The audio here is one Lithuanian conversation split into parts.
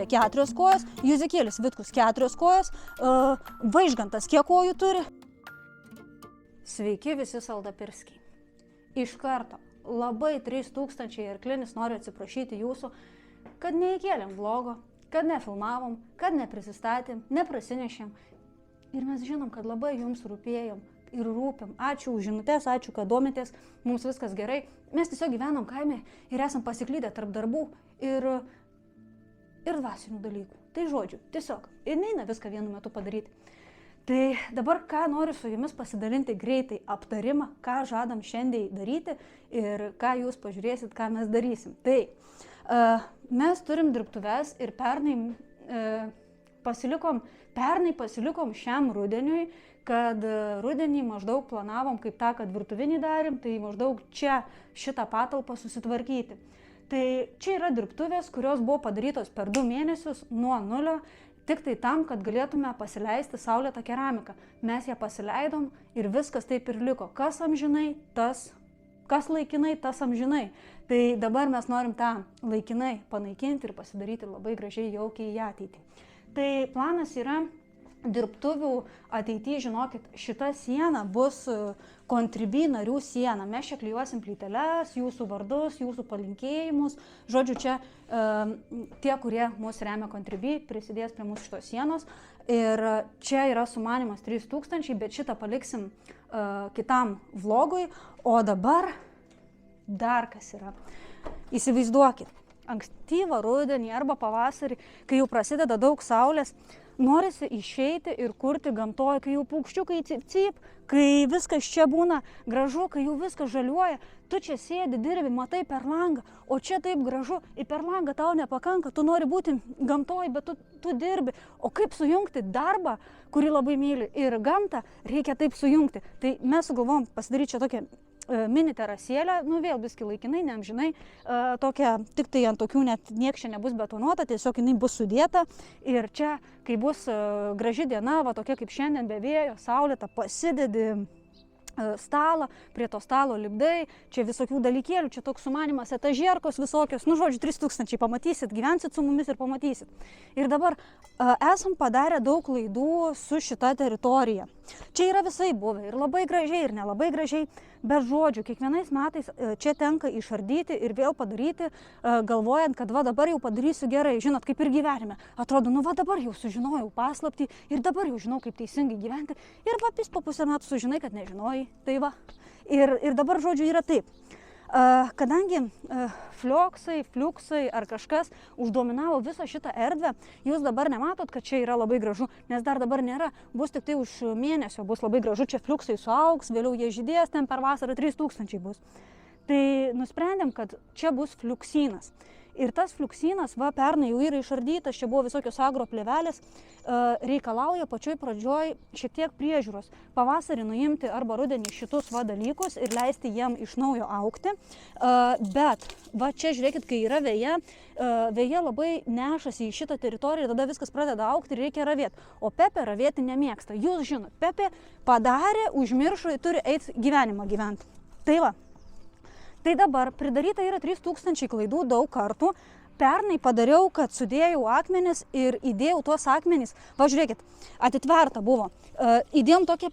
Pepė 4 kojos, Juzikėlis Vitkus 4 kojos, Vaižgantas kiek kojų turi? Sveiki visi saldapirskiai. Iš karto labai 3000 arklinis noriu atsiprašyti jūsų, kad neįkėlėm vlogo, kad nefilmavom, kad neprisistatėm, neprasinešėm. Ir mes žinom, kad labai jums rūpėjom ir rūpim. Ačiū už žinutės, ačiū, kad domitės, mums viskas gerai. Mes tiesiog gyvenam kaime ir esam pasiklydę tarp darbų ir dvasinių dalykų. Tai žodžiu, tiesiog, ir neina viską vienu metu padaryti. Tai dabar ką noriu su jumis pasidalinti greitai aptarimą, ką žadam šiandien daryti ir ką jūs pažiūrėsit, ką mes darysim. Tai mes turim dirbtuves ir pernai pasilikom šiam rudeniui, kad rudenį maždaug planavom kaip tą, kad virtuvinį darėm, tai maždaug čia šitą patalpą susitvarkyti. Tai čia yra dirbtuvės, kurios buvo padarytos per 2 mėnesius nuo nulio, tik tai tam, kad galėtume pasileisti saulėtą keramiką. Mes ją pasileidom ir viskas taip ir liko. Kas amžinai, kas laikinai, tas amžinai. Tai dabar mes norim tą laikinai panaikinti ir pasidaryti labai gražiai jaukiai į ateitį. Tai planas yra dirbtuvių ateityje, žinokit, šita siena bus Contribui narių siena. Mes čia klijuosim plyteles, jūsų vardus, jūsų palinkėjimus. Žodžiu, čia tie, kurie mūsų remia Contribui, prisidės prie mūsų šitos sienos. Ir čia yra sumanimas 3000, bet šitą paliksim kitam vlogui. O dabar dar kas yra. Įsivaizduokit, ankstyvą rudenį arba pavasarį, kai jau prasideda daug saulės, norisi išeiti ir kurti gamtoje, kai jau paukščiukai cip, kai viskas čia būna gražu, kai jau viskas žaliuoja, tu čia sėdi, dirbi, matai per langą, o čia taip gražu, ir per langą tau nepakanka, tu nori būti gamtoje, bet tu dirbi. O kaip sujungti darbą, kurį labai myli, ir gamtą reikia taip sujungti. Tai mes sugalvom pasidaryti čia tokią mini terasėlę, vėl biski laikinai, neamžinai, tokia, tik tai ant tokių net nieks čia nebus betonuota, tiesiog jinai bus sudėta ir čia, kai bus graži diena, va tokia kaip šiandien be vėjo, saulėta, pasidedi stalą, prie to stalo lipdai, čia visokių dalykėlių, čia toks sumanimas, etažierkos visokios, žodžiu, 3000 pamatysit, gyvensit su mumis ir pamatysit. Ir dabar esam padarę daug klaidų su šita teritorija. Čia yra visai buvę ir labai gražiai, ir nelabai gražiai, bet žodžiu, kiekvienais metais čia tenka išardyti ir vėl padaryti, galvojant, kad va dabar jau padarysiu gerai, žinot, kaip ir gyvenime. Atrodo, va dabar jau sužinojau paslaptį ir dabar jau žinau, kaip teisingai gyventi. Ir va, po pusę metų sužinai, kad nežinojai. Tai va. Ir dabar, žodžiu, yra taip. Kadangi fliuksai ar kažkas uždominavo visą šitą erdvę, jūs dabar nematot, kad čia yra labai gražu, nes dar dabar nėra, bus tik tai už mėnesio, bus labai gražu, čia fliuksai suaugs, vėliau jie žydės, ten per vasarą 3000 bus. Tai nusprendėm, kad čia bus fliuksynas. Ir tas fliuksynas, va, pernai jau yra išardytas, čia buvo visokios agro plėvelės, reikalauja pačioj pradžioj šiek tiek priežiūros. Pavasarį nuimti arba rudenį šitus va dalykus ir leisti jiem iš naujo augti. Bet, va čia žiūrėkit, kai yra vėja, vėja labai nešasi į šitą teritoriją ir tada viskas pradeda augti ir reikia ravėti. O Pepė ravėti nemėgsta. Jūs žinot, Pepė padarė, užmiršo, turi eiti gyvenimą gyventi. Tai va. Tai dabar pridaryta yra 3000 klaidų daug kartų. Pernai padariau, kad sudėjau akmenis ir įdėjau tuos akmenys. Va, žiūrėkit, atitverta buvo. Įdėjom tokį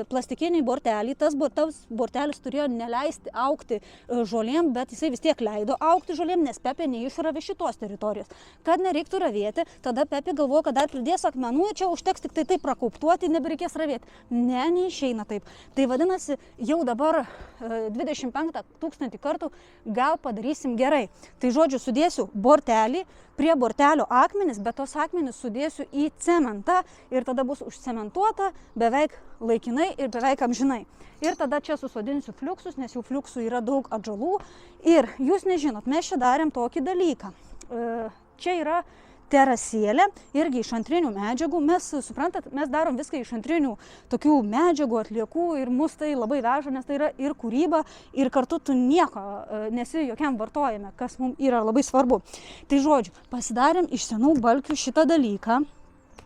plastikinį bortelį. Tas bortelis turėjo neleisti augti žolėm, bet jisai vis tiek leido augti žolėm, nes Pepė neišravė šitos teritorijos. Kad nereiktų ravėti, tada Pepė galvojo, kad dar pridės akmenų, čia užteks tik tai taip prakauptuoti, nebereikės ravėti. Ne, neišeina taip. Tai vadinasi, jau dabar 25 000 kartų gal padarysim gerai. Tai žodžiu, sudėsiu bortelį, prie bortelio akmenis, bet tos akmenis sudėsiu į cementą ir tada bus užcementuota beveik laikinai ir beveik amžinai. Ir tada čia susodinsiu fliuksus, nes jau fliuksų yra daug atžalų. Ir jūs nežinot, mes čia darėm tokį dalyką. Čia yra terasėlė, irgi iš antrinių medžiagų. Mes, suprantat, mes darom viską iš antrinių tokių medžiagų, atliekų ir mus tai labai veža, nes tai yra ir kūryba, ir kartu tu nieko nesi jokiam vartojame, kas mums yra labai svarbu. Tai žodžiu, pasidarėm iš senų balkių šitą dalyką.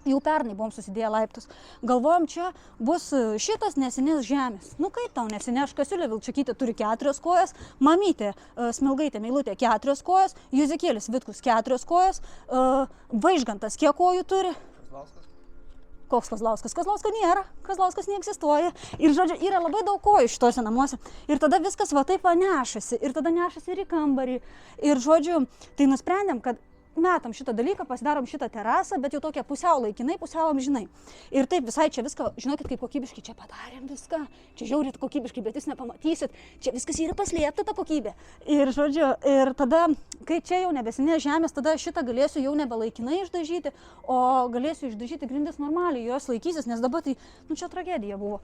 Jau pernai buvom susidėję laiptus. Galvojom, čia bus šitas nesinės žemės. Nu kaip tau nesineš, Kasiulė Vilčakytė turi 4 kojas, mamytė Smilgaitė Meilutė 4 kojas, Juzekėlis Vitkus 4 kojas, Vaižgantas kiek kojų turi? Koks Kazlauskas? Kazlausko nėra, Kazlauskas neegzistuoja. Ir žodžiu, yra labai daug kojų šitose namuose. Ir tada viskas va taip nešasi. Ir tada nešasi ir į kambarį. Ir žodžiu, tai nusprendėm, kad metam šitą dalyką, pasidarom šitą terasą, bet jau tokia pusiau laikinai, pusiau amžinai. Ir taip visai čia viską, žinokit, kaip kokybiškai čia padarėm viską. Čia žiaurit kokybiškai, bet jūs nepamatysit. Čia viskas yra paslėpta ta kokybė. Ir žodžiu, ir tada, kai čia jau nebesinės žemės, tada šitą galėsiu jau nebelaikinai išdažyti, o galėsiu išdažyti grindis normaliai, jos laikysis, nes dabar tai, nu čia tragedija buvo.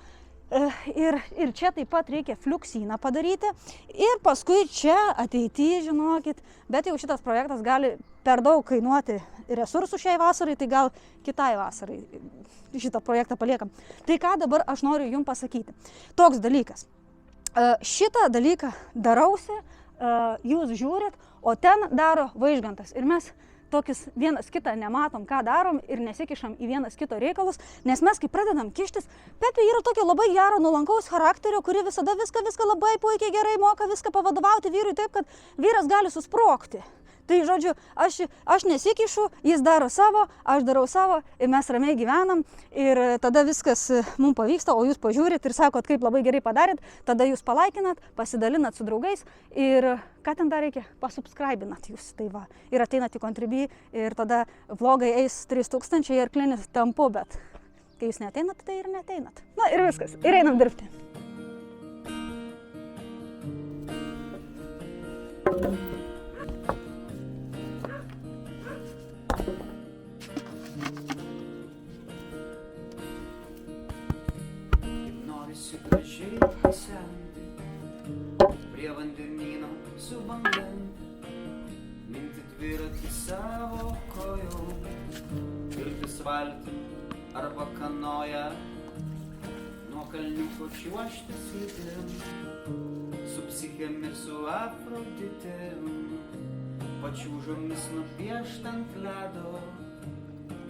Ir čia taip pat reikia fliuksyną padaryti. Ir paskui čia ateityje, žinokit, bet jau šitas projektas gali per daug kainuoti resursų šiai vasarai, tai gal kitai vasarai šitą projektą paliekam. Tai ką dabar aš noriu jums pasakyti. Toks dalykas. Šitą dalyką darausi, jūs žiūrit, o ten daro Vaižgantas. Ir mes tokius vienas kitą nematom, ką darom ir nesikišam į vienas kito reikalus, nes mes kai pradedam kištis, Pepė yra tokia labai gero, nuolankaus charakterio, kuri visada viską labai puikiai gerai moka viską pavadovauti vyrui taip, kad vyras gali susprogti. Tai žodžiu, aš nesikišu, jis daro savo, aš darau savo ir mes ramiai gyvenam ir tada viskas mums pavyksta, o jūs pažiūrit ir sakot, kaip labai gerai padarėt, tada jūs palaikinat, pasidalinat su draugais ir ką ten dar reikia, pasubscribinat jūs, tai va, ir ateinat į Contribui ir tada vlogai eis 3000 ir klinis tampu, bet kai jūs neateinat, tai ir neateinat. Na ir viskas, ir einam dirbti. Gražiai pasenti, prie vandenyno su banglente, minti dviratį savo kojom, viltis valtim arba kanoja, nuo kalniuko čiuožti slidim, su psichem ir su Afroditėm, pačiūžomis nupiešt ant ledo,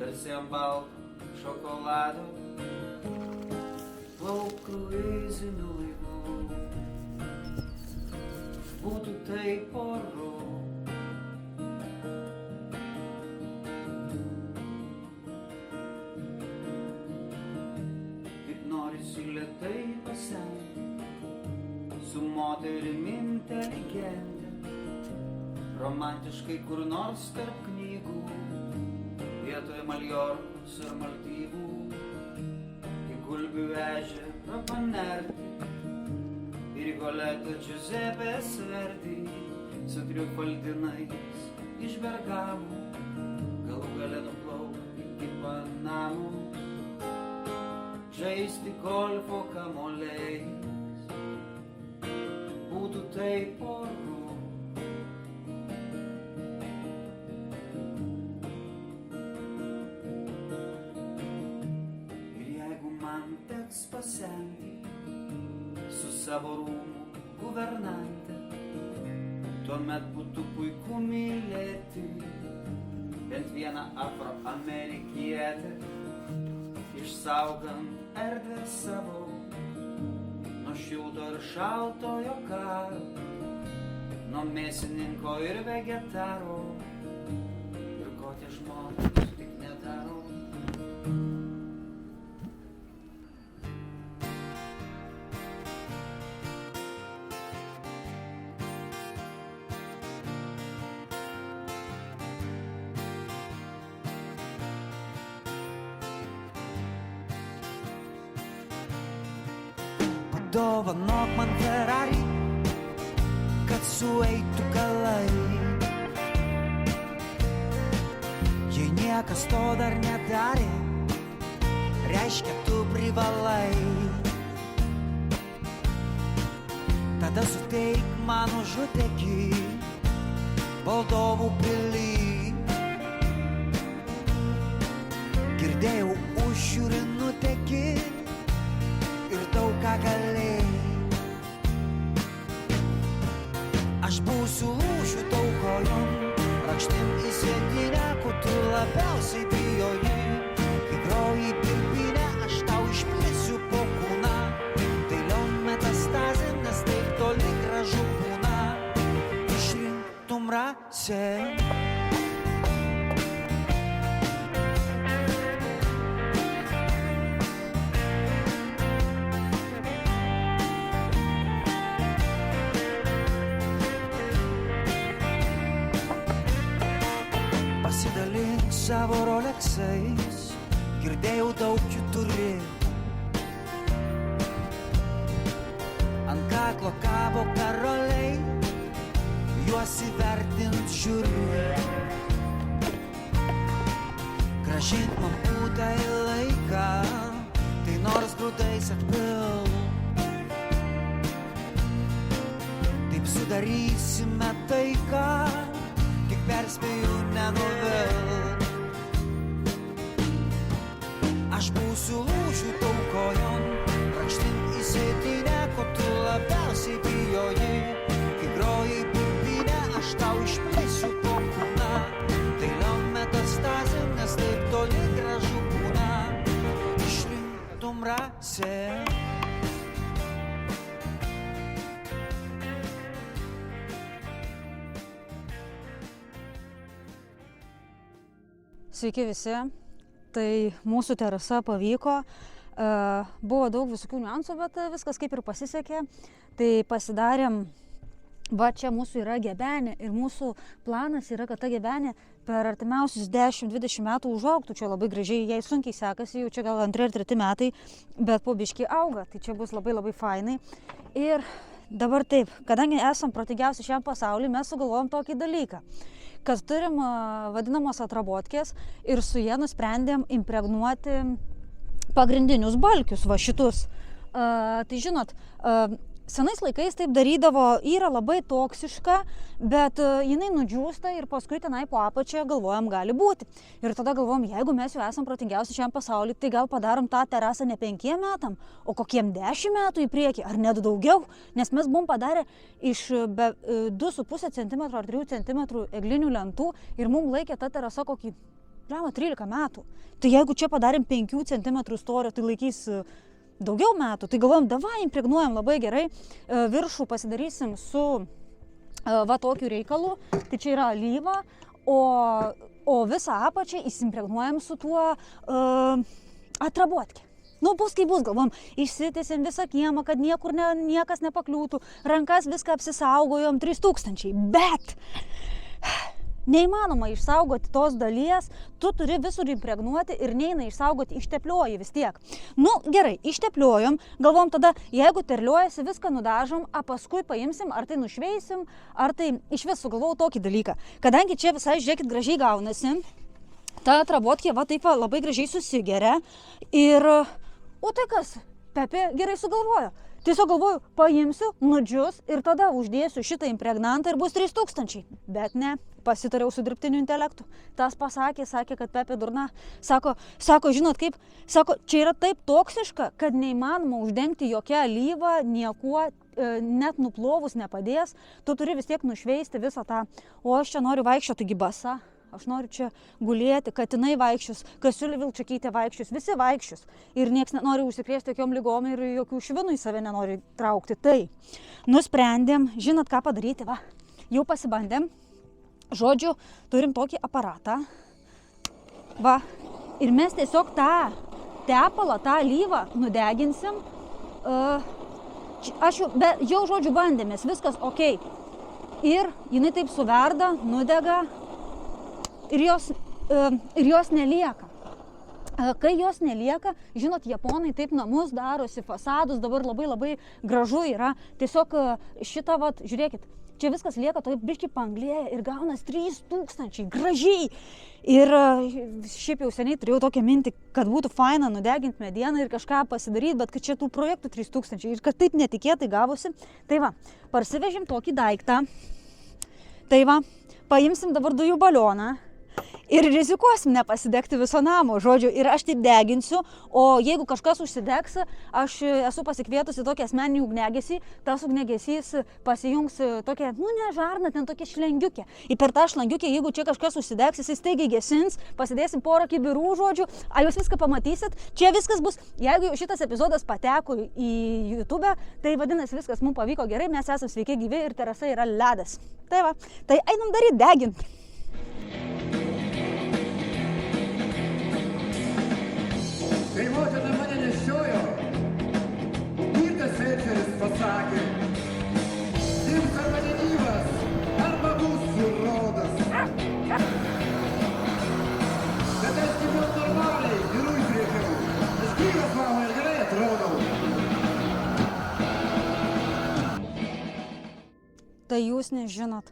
tarsi ant balto šokolado. Plauk kruiziniu laivu, būtų taip oru. Kaip norisi lėtai pasenti, su moterimi inteligente, romantiškai kur nors tarp knygų, vietoje Maljorkos ir Maldyvų. Gulbių ežerą panerti ir Goleto Giuseppės Verdi su triufaldinais iš Bergamų, galų gale nuplaukti iki Panamų, žaisti golfo kamuoliais, būtų taip oru. Pasenti su savo rūmų guvernante, tuomet būtų puiku mylėti bent vieną afroamerikietę, išsaugant erdvę savo nuo šilto ir šaltojo karo, nuo mėsininko ir vegetaro, ir ko tie žmonės tik nedaro. Dovanok man Ferrari, kad sueitų galai. Jei niekas to dar nedarė, reiškia tu privalai. Tada suteik man užutekį Valdovų pily. Girdėjau užšiūrį nutekį ir daug ką galėjai. Aš būsiu lūšių taukojom, rakštim į sėdynę, ko tu labiausiai bijojai. groji birbinę, aš tau išplėsiu po kūną. Dailiom metastazėm, nes taip toli gražu būna. Išrinktum rasę. Pasidalink savo Rolexais, girdėjau daug jų turi. Ant kaklo kabo karoliai, juos įvertint žiūri. Grąžink man būtą į laiką, tai nors grūdais atpil. Taip sudarysime taiką, tik perspėju nenuvilk. Aš būsiu lūžių tau kojon, rakštin įsėdinę, ko tu labiausiai bijoji. Kai groji birbinę, aš tau išplėsiu po kūną. Dailiom metastazėm, nes taip toli gražu būna. Išrinktum rasę. Sveiki visi, tai mūsų terasa pavyko, buvo daug visokių niuansų, bet viskas kaip ir pasisekė, tai pasidarėm, va čia mūsų yra gebenė ir mūsų planas yra, kad ta gebenė per artimiausius 10-20 metų užaugtų čia labai gražiai, jai sunkiai sekasi, jau čia gal 2 ar 3 metai, bet po biškį auga, tai čia bus labai labai fainai. Ir dabar taip, kadangi esam protingiausi šiam pasauliu, mes sugalvojom tokį dalyką, kad turim vadinamos atrabotkės ir su jie nusprendėm impregnuoti pagrindinius balkius, va šitus. Tai žinot, senais laikais taip darydavo, yra labai toksiška, bet jinai nudžiūsta ir paskui tenai po apačią galvojam gali būti. Ir tada galvojam, jeigu mes jau esam protingiausi šiam pasauliu, tai gal padarom tą terasą ne 5 metam, o kokiem 10 metų į priekį, ar net daugiau, nes mes buvom padarę iš 2,5 cm ar 3 cm eglinių lentų ir mums laikė ta terasa kokį 13 metų. Tai jeigu čia padarėm 5 cm storio, tai laikys daugiau metų, tai galvojam, davai impregnuojam labai gerai, viršų pasidarysim su va tokiu reikalu, tai čia yra alyva, o visą apačią įsimpregnuojam su tuo atrabotkė. Nu, bus kaip bus, galvom, išsitėsim visą kiemą, kad niekur niekas nepakliūtų, rankas viską apsisaugojom 3000, bet neįmanoma išsaugoti tos dalies, tu turi visur impregnuoti ir neina išsaugoti, išteplioji vis tiek. Nu, gerai, ištepliojom, galvom tada, jeigu terliojasi, viską nudažom, o paskui paimsim, ar tai nušveisim, ar tai iš vis sugalvojau tokį dalyką. Kadangi čia visai, žiūrėkit, gražiai gaunasi, ta atrabotkė va taip labai gražiai susigeria ir, o tai kas, Pepė gerai sugalvojo. Tiesiog galvoju, paimsiu, nudžius ir tada uždėsiu šitą impregnantą ir bus 3000. Bet ne, pasitariau su dirbtiniu intelektu. Tas pasakė, kad Pepė durna. Sako, žinot kaip, sako, čia yra taip toksiška, kad neįmanoma uždengti jokia alyva, niekuo, net nuplovus nepadės. Tu turi vis tiek nušveisti visą tą, o aš čia noriu vaikščioti taigi basa. Aš noriu čia gulėti, katinai vaikščius, Kasiulė Vilčakytė vaikščius, visi vaikščius. Ir nieks nenori užsikrėsti jokiom ligom ir jokių švinų į save nenori traukti. Tai nusprendėm, žinot ką padaryti, va, jau pasibandėm. Žodžiu, turim tokį aparatą. Va, ir mes tiesiog tą tepalą, tą alyvą nudeginsim. Aš jau žodžiu bandėmės, viskas ok. Ir jinai taip suverda, nudega. Ir jos nelieka. Kai jos nelieka, žinot, japonai taip namus darosi, fasadus, dabar labai gražu yra. Tiesiog šitą, vat, žiūrėkit, čia viskas lieka taip biškį panglėje ir gaunas 3000, gražiai. Ir šiaip jau seniai turėjau tokią mintį, kad būtų faina nudeginti medieną ir kažką pasidaryti, bet kad čia tų projektų 3000 ir kad taip netikėtai gavosi. Tai va, parsivežim tokį daiktą. Tai va, paimsim dabar dujų balioną. ir rizikuosim nepasidegti viso namo, žodžiu, ir aš taip deginsiu, o jeigu kažkas užsidegs, aš esu pasikvietusi tokį asmeninį ugniagesį, tas ugniagesys pasijungs tokią, ne žarną, ten tokia šlengiukė. Ir per tą šlengiukę, jeigu čia kažkas užsidegs, jis staigiai gesins, pasidėsim porą kibirų, žodžiu, jūs viską pamatysit, čia viskas bus, jeigu šitas epizodas pateko į YouTube, tai vadinasi viskas mums pavyko gerai, mes esame sveiki gyvi ir terasa yra ledas. Tai va, tai einam daryti deginti. Kai motina mane nešiojo, mirtas felčeris pasakė, dirbs arba negyvas, arba būsiu rodas. Bet aš gyvenu normaliai ir užrėkiau, aš gyvas mama ir gerai atrodau. Tai jūs nežinot,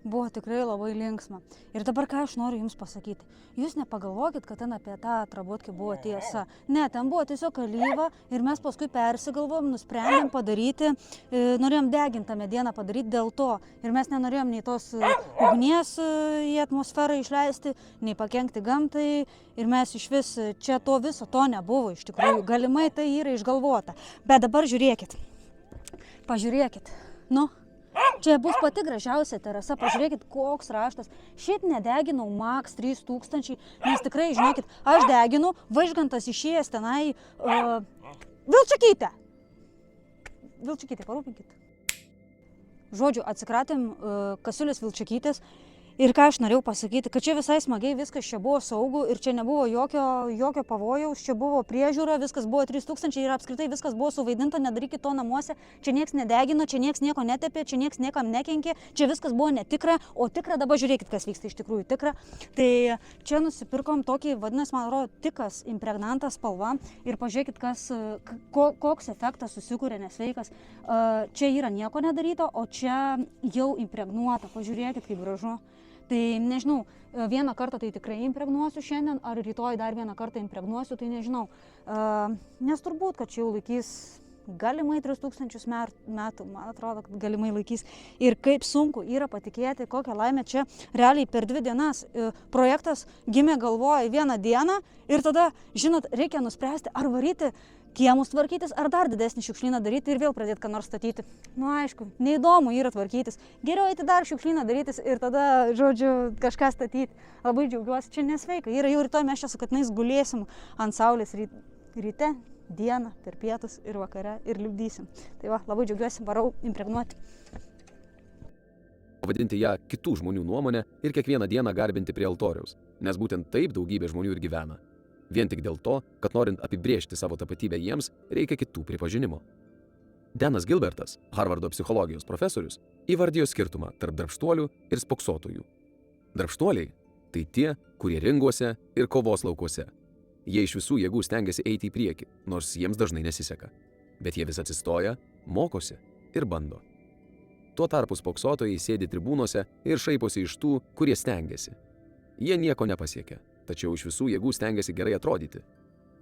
buvo tikrai labai linksma. Ir dabar ką aš noriu jums pasakyti. Jūs nepagalvokit, kad ten apie tą trabotkę buvo tiesa. Ne, ten buvo tiesiog alyva ir mes paskui persigalvom, nusprendėm padaryti, norėjom degintą medieną padaryti dėl to. Ir mes nenorėjom nei tos ugnies į atmosferą išleisti, nei pakenkti gamtai. Ir mes iš vis, čia to viso to nebuvo iš tikrųjų. Galimai tai yra išgalvota. Bet dabar žiūrėkit. Pažiūrėkit. Čia bus pati gražiausia terasa, pažiūrėkit, koks raštas. Šiaip nedeginau max 3000, nes tikrai, žinokit, aš deginu, Vaižgantas išėjęs tenai, Vilčakytė, parūpinkit. Žodžiu, atsikratėm Kasiulės Vilčakytės. Ir ką aš norėjau pasakyti, kad čia visai smagiai viskas čia buvo saugu ir čia nebuvo jokio pavojaus, čia buvo priežiūra, viskas buvo 3000 ir apskritai viskas buvo suvaidinta, nedarykit to namuose, čia nieks nedegino, čia nieks nieko netepė, čia nieks niekam nekenkė, čia viskas buvo netikra, o tikra dabar žiūrėkit, kas vyksta iš tikrųjų tikra. Tai čia nusipirkom tokį, vadinasi, man atrodo, tikas impregnantas spalva ir pažiūrėkit, koks efektas susikūrė nesveikas. Čia yra nieko nedaryta, o čia jau impregnuota, pažiūrėkit, kaip gražu. Tai nežinau, vieną kartą tai tikrai impregnuosiu šiandien, ar rytoj dar vieną kartą impregnuosiu, tai nežinau. Nes turbūt, kad čia jau laikys galimai 3000 metų, man atrodo, kad galimai laikys. Ir kaip sunku yra patikėti, kokią laimę čia realiai per 2 dienas. Projektas gimė galvoje vieną dieną ir tada, žinot, reikia nuspręsti, ar varyti kiemus tvarkytis, ar dar didesnį šiukšlyną daryti ir vėl pradėti ką nors statyti. Aišku, neįdomu yra tvarkytis. Geriau eiti dar šiukšlyną darytis ir tada, žodžiu, kažką statyti. Labai džiaugiuosi, čia nesveika. Yra jau rytoj mes čia su katinais gulėsim ant saulės ryte, dieną, per pietus ir vakare ir liupdysim. Tai va, labai džiaugiuosi, varau impregnuoti. Pavadinti ją kitų žmonių nuomonę ir kiekvieną dieną garbinti prie altoriaus, nes būtent taip daugybė žmonių ir gyvena. Vien tik dėl to, kad norint apibrėžti savo tapatybę jiems, reikia kitų pripažinimo. Denas Gilbertas, Harvardo psichologijos profesorius, įvardijo skirtumą tarp darbštuolių ir spoksotojų. Darbštuoliai – tai tie, kurie ringuose ir kovos laukuose. Jie iš visų jėgų stengiasi eiti į priekį, nors jiems dažnai nesiseka. Bet jie vis atsistoja, mokosi ir bando. Tuo tarpu spoksotojai sėdi tribūnose ir šaiposi iš tų, kurie stengiasi. Jie nieko nepasiekia, tačiau iš visų jėgų stengiasi gerai atrodyti.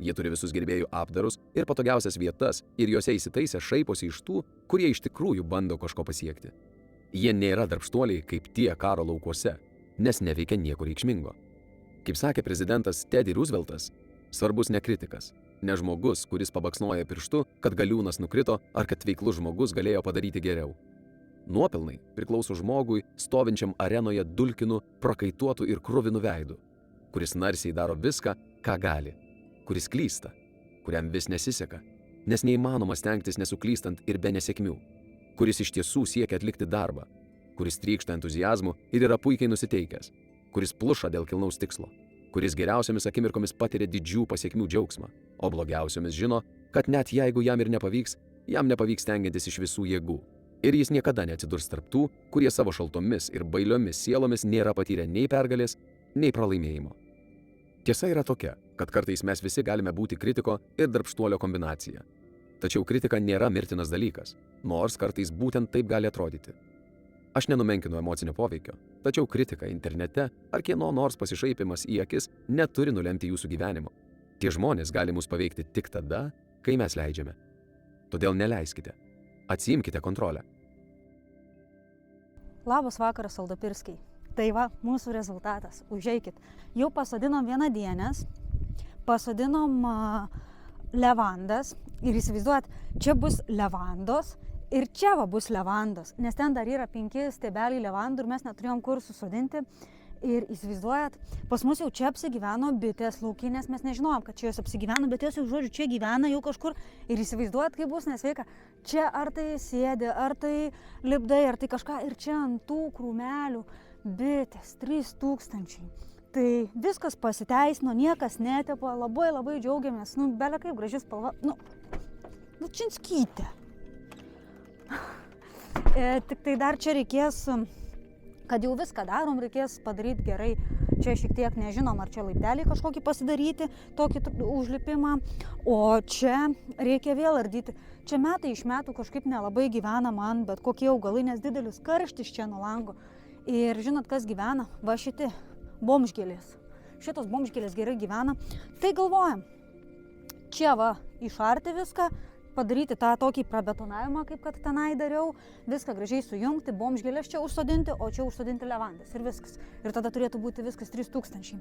Jie turi visus gerbėjų apdarus ir patogiausias vietas ir juose įsitaisę šaiposi iš tų, kurie iš tikrųjų bando kažko pasiekti. Jie nėra darbštuoliai kaip tie karo laukuose, nes neveikia nieko reikšmingo. Kaip sakė prezidentas Teddy Rooseveltas, svarbus ne kritikas, ne žmogus, kuris pabaksnoja pirštu, kad galiūnas nukrito ar kad veiklus žmogus galėjo padaryti geriau. Nuopelnai priklauso žmogui stovinčiam arenoje dulkinu, prakaituotų ir kruvinų veidų, kuris narsiai daro viską, ką gali, kuris klysta, kuriam vis nesiseka, nes neįmanoma stengtis nesuklystant ir be nesėkmių, kuris iš tiesų siekia atlikti darbą, kuris trykšta entuziazmu ir yra puikiai nusiteikęs, kuris pluša dėl kilnaus tikslo, kuris geriausiomis akimirkomis patiria didžių pasiekmių džiaugsmą, o blogiausiomis žino, kad net jeigu jam ir nepavyks, jam nepavyks stengiantis iš visų jėgų. Ir jis niekada neatsidurs tarp tų, kurie savo šaltomis ir bailiomis sielomis nėra patyrę nei pergalės, nei pralaimėjimo. Tiesa yra tokia, kad kartais mes visi galime būti kritiko ir darbštuolio kombinacija. Tačiau kritika nėra mirtinas dalykas, nors kartais būtent taip gali atrodyti. Aš nenumenkinu emocinio poveikio, tačiau kritika internete ar kieno nors pasišaipimas į akis neturi nulemti jūsų gyvenimo. Tie žmonės gali mus paveikti tik tada, kai mes leidžiame. Todėl neleiskite. Atsiimkite kontrolę. Labas vakaras, Aldapirskiai. Tai va, mūsų rezultatas. Užeikit. Jau pasodinom vienadienės, pasodinom levandas ir įsivaizduojat, čia bus levandos ir čia va bus levandos, nes ten dar yra 5 stiebeliai levandų ir mes neturėjom kur susodinti. Ir įsivaizduojat, pas mus jau čia apsigyveno bitės laukinės, mes nežinojom, kad čia jos apsigyveno, bet jos jau, žodžiu, čia gyvena jau kažkur. Ir įsivaizduojat, kaip bus nesveika. Čia ar tai sėdi, ar tai lipdai, ar tai kažką. Ir čia ant tų krūmelių bitės 3000. Tai viskas pasiteisino, niekas netepa, labai džiaugiamės. Belia kaip graži spalva. Činskytė. Tik tai dar čia reikės, kad jau viską darom, reikės padaryti gerai. Čia šiek tiek nežinom, ar čia laiptelį kažkokį pasidaryti, tokį užlipimą, o čia reikia vėl ardyti. Čia metai iš metų kažkaip nelabai gyvena man, bet kokie augalai, nes didelis karštis čia nuo lango. Ir žinot, kas gyvena? Va šitie bomžgėlės. Šitos bomžgėlės gerai gyvena. Tai galvojam, čia va išarti viską, padaryti tą tokį prabetonavimą, kaip kad tenai dariau, viską gražiai sujungti, bomžgėlės čia užsodinti, o čia užsodinti levandas ir viskas. Ir tada turėtų būti viskas 3000.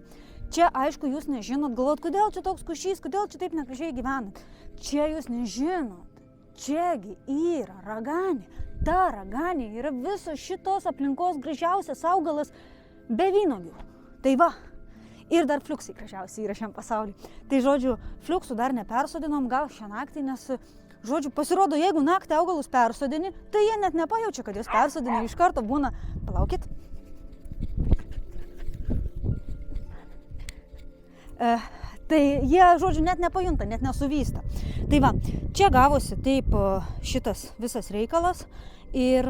Čia, aišku, jūs nežinot, galvot, kodėl čia toks kušys, kodėl čia taip negražiai gyvenat. Čia jūs nežinot, čiagi yra raganė. Ta raganė yra visos šitos aplinkos gražiausias augalas be vynuogių. Tai va. Ir dar fliuksai gražiausiai yra šiam pasauliu. Tai žodžiu, fliuksų dar nepersodinom, gal šią naktį, nes, žodžiu, pasirodo, jeigu naktį augalus persodini, tai jie net nepajaučia, kad jūs persodini, iš karto būna, palaukit. Tai jie, žodžiu, net nepajunta, net nesuvysta. Tai va, čia gavosi taip šitas visas reikalas ir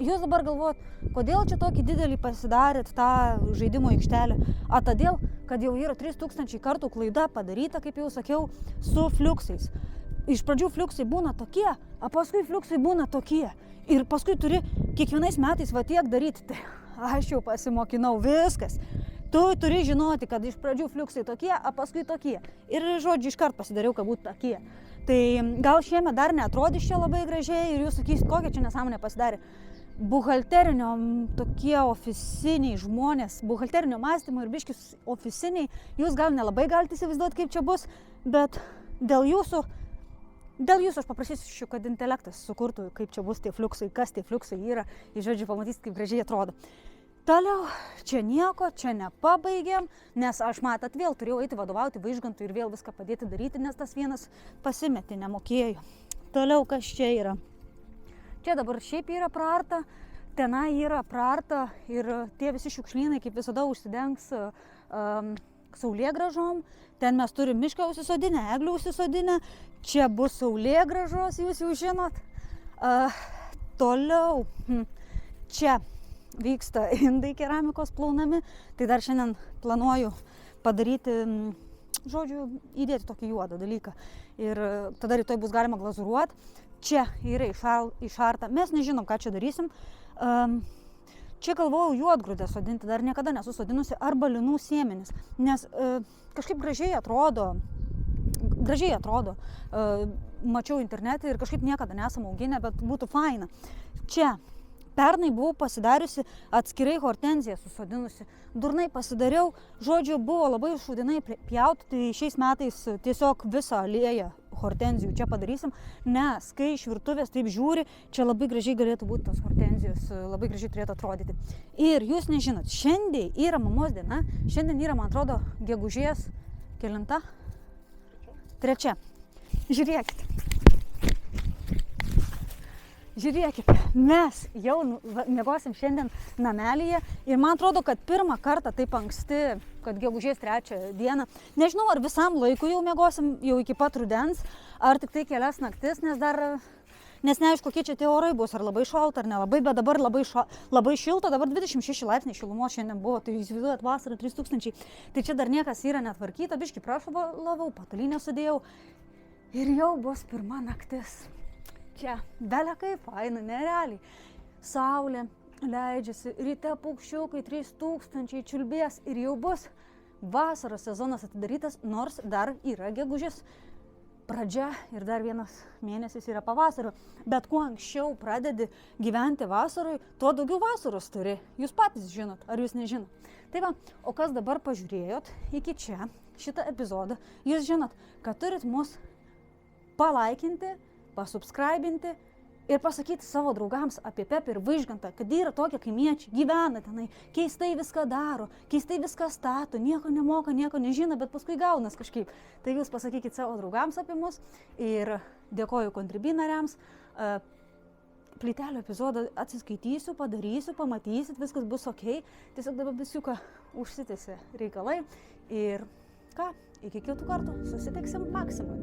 jūs dabar galvojat, kodėl čia tokį didelį pasidarėt tą žaidimo aikštelę? A todėl, kad jau yra 3000 kartų klaida padaryta, kaip jau sakiau, su fliuksais. Iš pradžių fliuksai būna tokie, o paskui fliuksai būna tokie. Ir paskui turi kiekvienais metais va tiek daryti. Tai aš jau pasimokinau viskas. Tu turi žinoti, kad iš pradžių fliuksai tokie, o paskui tokie. Ir, žodžiu, iškart pasidariau, kad būtų tokie. Tai gal šiemet dar neatrodys čia labai gražiai ir jūs sakysit, kokia čia nesąmonė pasidarė. Buhalterinio tokie ofisiniai žmonės, buhalterinio mąstymo ir biškis ofisiniai, jūs gal nelabai galite įsivaizduoti, kaip čia bus, bet dėl jūsų aš paprašysiu, kad intelektas sukurtų, kaip čia bus tie fliuksai, kas tie fliuksai yra, ir žodžiu pamatysit, kaip gražiai atrodo. Toliau, čia nieko, čia nepabaigėm, nes aš matot vėl turėjau eiti vadovauti Vaižgantui ir vėl viską padėti daryti, nes tas vienas pasimetė, nemokėjo. Toliau, kas čia yra? Čia dabar šiaip yra praarta, tenai yra praarta ir tie visi šiukšlynai kaip visada užsidengs saulėgrąžom. Ten mes turim mišką užsisodinę, eglių užsisodinę, čia bus saulėgrąžos, jūs jau žinot. Toliau, čia vyksta indai keramikos plaunami, tai dar šiandien planuoju padaryti, žodžiu, įdėti tokį juodą dalyką. Ir tada rytoj bus galima glazūruoti. Čia yra išarta, mes nežinom, ką čia darysim. Čia galvojau juodgrūdę sodinti, dar niekada nesu sodinusi, arba linų sėmenis, nes kažkaip gražiai atrodo, mačiau internete ir kažkaip niekada nesam auginę, bet būtų faina. Čia pernai buvau pasidariusi atskirai hortenziją susodinusi, durnai pasidariau, žodžiu, buvo labai šūdinai pjauti, tai šiais metais tiesiog visą alėją hortenzijų čia padarysim, nes kai iš virtuvės taip žiūri, čia labai gražiai galėtų būti tos hortenzijos, labai gražiai turėtų atrodyti. Ir jūs nežinot, šiandien yra mamos diena, šiandien yra, man atrodo, gegužės kelinta? 3. Žiūrėkit, mes jau miegosim šiandien namelyje ir man atrodo, kad pirmą kartą taip anksti, kad gegužės 3 dieną, nežinau, ar visam laikui jau miegosim, jau iki pat rudens, ar tik tai kelias naktis, nes neaišku, kokie čia tie orai bus, ar labai šalta, ar nelabai, bet dabar labai šilta, dabar 26 laipsniai šilumos šiandien buvo, tai įsivaizduojat vasarą 3000, tai čia dar niekas yra netvarkyta, biškį prašalavau, patalynę sudėjau ir jau bus pirma naktis. Čia belia kaip faina, nerealiai. Saulė leidžiasi, ryte paukščiukai 3000 čiulbės ir jau bus vasaros sezonas atidarytas, nors dar yra gegužės pradžia ir dar vienas mėnesis yra pavasario. Bet kuo anksčiau pradedi gyventi vasaroj, tuo daugiau vasaros turi. Jūs patys žinot, ar jūs nežinot. Tai va, o kas dabar pažiūrėjot iki čia šitą epizodą, jūs žinot, kad turit mus palaikinti, pasubscribinti ir pasakyti savo draugams apie Pepę ir Vaižgantą, kad yra tokie kaimiečiai, gyvena tenai, keistai viską daro, keistai viską stato, nieko nemoka, nieko nežino, bet paskui gaunas kažkaip. Tai jūs pasakykit savo draugams apie mus ir dėkoju Contribui nariams. Plytelio epizodą atsiskaitysiu, padarysiu, pamatysit, viskas bus ok. Tiesiog dabar visiuką užsitęsė reikalai ir ką, iki kitų kartų susitiksim Maksimui.